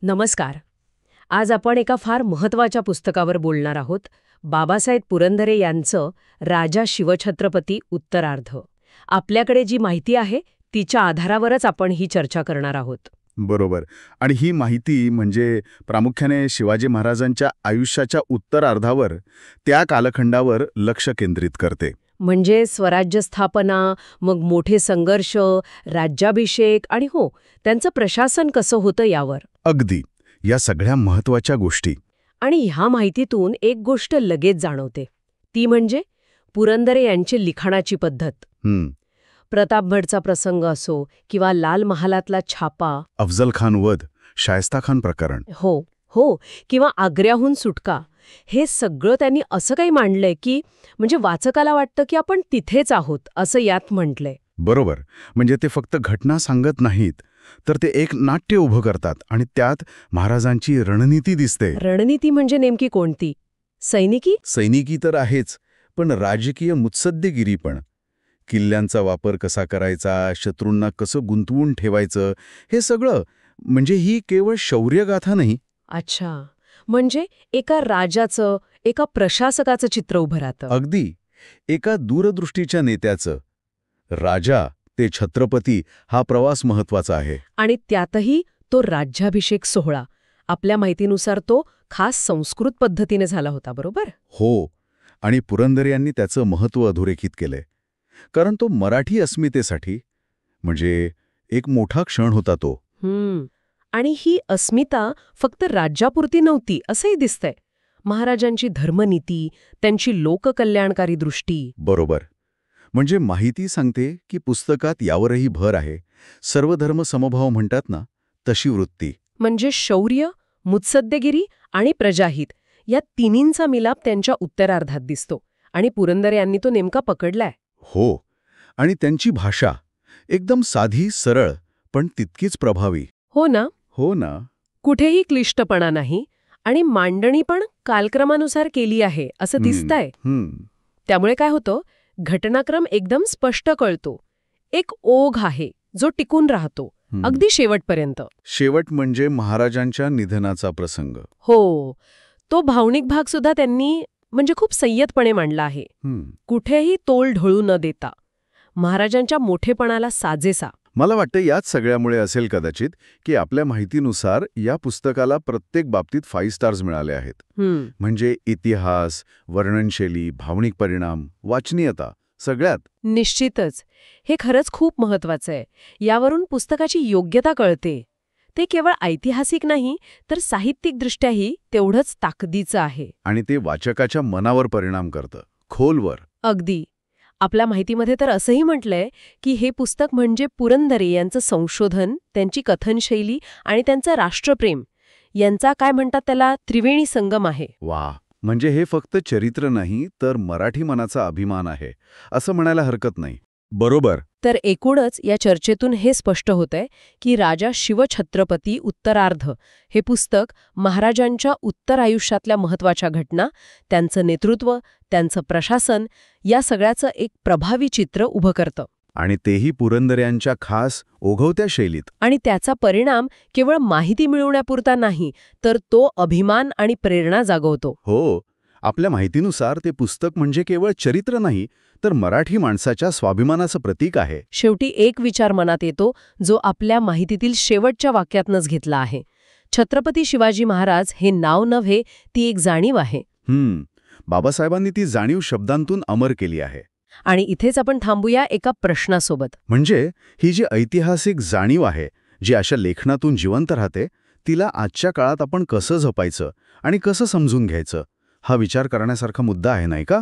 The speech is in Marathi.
नमस्कार. आज आपण एका फार महत्वाच्या पुस्तकावर बोलणार आहोत. बाबासाहेब पुरंदरे यांचं राजा शिवछत्रपती उत्तरार्ध. आपल्याकडे जी माहिती आहे तिच्या आधारावरच आपण ही चर्चा करणार आहोत. बरोबर. आणि ही माहिती म्हणजे प्रामुख्याने शिवाजी महाराजांच्या आयुष्याच्या उत्तरार्धावर, त्या कालखंडावर लक्ष केंद्रित करते. म्हणजे स्वराज्य स्थापना, मग मोठे संघर्ष, राज्याभिषेक आणि त्यांचं प्रशासन कसं होतं यावर. अगदी. या सगळ्या महत्वाच्या गोष्टी. आणि ह्या माहितीतून एक गोष्ट लगेच जाणवते, ती म्हणजे पुरंदरे यांची लिखाणाची पद्धत. प्रतापगडचा प्रसंग असो किंवा लाल महालातला छापा, अफजल खान वध, शायस्ता खान प्रकरण, हो किंवा आग्र्याहून सुटका, हे सगळं त्यांनी असं काही मांडलंय की म्हणजे वाचकाला वाटतं की आपण तिथेच आहोत असं यात म्हटलंय. बरोबर. म्हणजे ते फक्त घटना सांगत नाहीत, तर ते एक नाट्य उभं करतात आणि त्यात महाराजांची रणनीती दिसते. रणनीती म्हणजे नेमकी कोणती? सैनिकी तर आहेच, पण राजकीय मुत्सद्देगिरी पण. किल्ल्यांचा वापर कसा करायचा, शत्रूंना कसं गुंतवून ठेवायचं, हे सगळं. म्हणजे ही केवळ शौर्यगाथा नाही. अच्छा, म्हणजे एका राजाचं, एका प्रशासकाचं चित्र उभं राहतं. अगदी. एका दूरदृष्टीच्या नेत्याचं. राजा ते छत्रपती हा प्रवास महत्वाचा आहे. आणि त्यातही तो राज्याभिषेक सोहळा. आपल्या माहितीनुसार तो खास संस्कृत पद्धतीने झाला होता, बरोबर? हो. आणि पुरंदरे यांनी त्याचं महत्त्व अधोरेखित केलंय. कारण तो मराठी अस्मितेसाठी म्हणजे एक मोठा क्षण होता तो. आणि ही अस्मिता फक्त राज्यापुरती नव्हती असंही दिसतंय. महाराजांची धर्मनीती, त्यांची लोककल्याणकारी दृष्टी. बरोबर. म्हणजे माहिती सांगते की पुस्तकात यावरही भर आहे. सर्वधर्म समभाव म्हणतात ना, तशी वृत्ती. म्हणजे शौर्य, मुत्सद्देगिरी आणि प्रजाहित या तिन्हींचा मिलाप त्यांच्या उत्तरार्धात दिसतो. आणि पुरंदरे यांनी तो नेमका पकडलाय. हो. आणि त्यांची भाषा एकदम साधी, सरळ, पण तितकीच प्रभावी. हो ना. कुठेही क्लिष्टपणा नाही आणि मांडणी पण कालक्रमानुसार केली आहे असं दिसतंय. त्यामुळे काय होतं, घटनाक्रम एकदम स्पष्ट कळतो. एक ओघ आहे जो टिकून राहतो अगदी शेवटपर्यंत. शेवट म्हणजे महाराजांच्या निधनाचा प्रसंग. हो. तो भावनिक भाग सुद्धा त्यांनी म्हणजे खूप संयतपणे मांडला आहे. कुठेही तोल ढळू न देता, महाराजांच्या मोठेपणाला साजेसा. मला वाटतं याच सगळ्यामुळे असेल कदाचित की आपल्या माहितीनुसार या पुस्तकाला प्रत्येक बाबतीत 5 स्टार्स मिळाले आहेत. म्हणजे इतिहास, वर्णनशैली, भावनिक परिणाम, वाचनीयता, सगळ्यात. निश्चितच. हे खरंच खूप महत्वाचं आहे. यावरून पुस्तकाची योग्यता कळते. ते केवळ ऐतिहासिक नाही तर साहित्यिकदृष्ट्याही तेवढंच ताकदीचं आहे. आणि ते वाचकाच्या मनावर परिणाम करतं, खोलवर. अगदी. आपल्या माहितीमध्ये तर असंही म्हटलंय की हे पुस्तक म्हणजे पुरंदरे यांचं संशोधन, त्यांची कथनशैली आणि त्यांचं राष्ट्रप्रेम यांचा काय म्हणतात त्याला त्रिवेणी संगम आहे. वा. म्हणजे हे फक्त चरित्र नाही तर मराठी मनाचा अभिमान आहे असं म्हणायला हरकत नाही. बरोबर. तर एकूणच या चर्चेतून हे स्पष्ट होतंय की राजा शिवछत्रपती उत्तरार्ध हे पुस्तक महाराजांच्या उत्तर आयुष्यातल्या महत्वाच्या घटना, त्यांचं नेतृत्व, त्यांचं प्रशासन या सगळ्याचं एक प्रभावी चित्र उभं करतं. आणि तेही पुरंदऱ्यांच्या खास ओघवत्या शैलीत. आणि त्याचा परिणाम केवळ माहिती मिळवण्यापुरता नाही तर तो अभिमान आणि प्रेरणा जागवतो. हो. आपल्या माहितीनुसार ते पुस्तक म्हणजे केवळ चरित्र नाही तर मराठी माणसाच्या स्वाभिमानाचं प्रतीक आहे. शेवटी एक विचार मनात येतो जो आपल्या माहितीतील शेवटच्या वाक्यातनंच घेतला आहे. छत्रपती शिवाजी महाराज हे नाव नव्हे, ती एक जाणीव आहे. बाबासाहेबांनी ती जाणीव शब्दांतून अमर केली आहे. आणि इथेच आपण थांबूया एका प्रश्नासोबत. म्हणजे ही जी ऐतिहासिक जाणीव आहे, जी अशा लेखनातून जिवंत राहते, तिला आजच्या काळात आपण कसं जपायचं आणि कसं समजून घ्यायचं, हा विचार करण्यासारखा मुद्दा आहे, नाही का?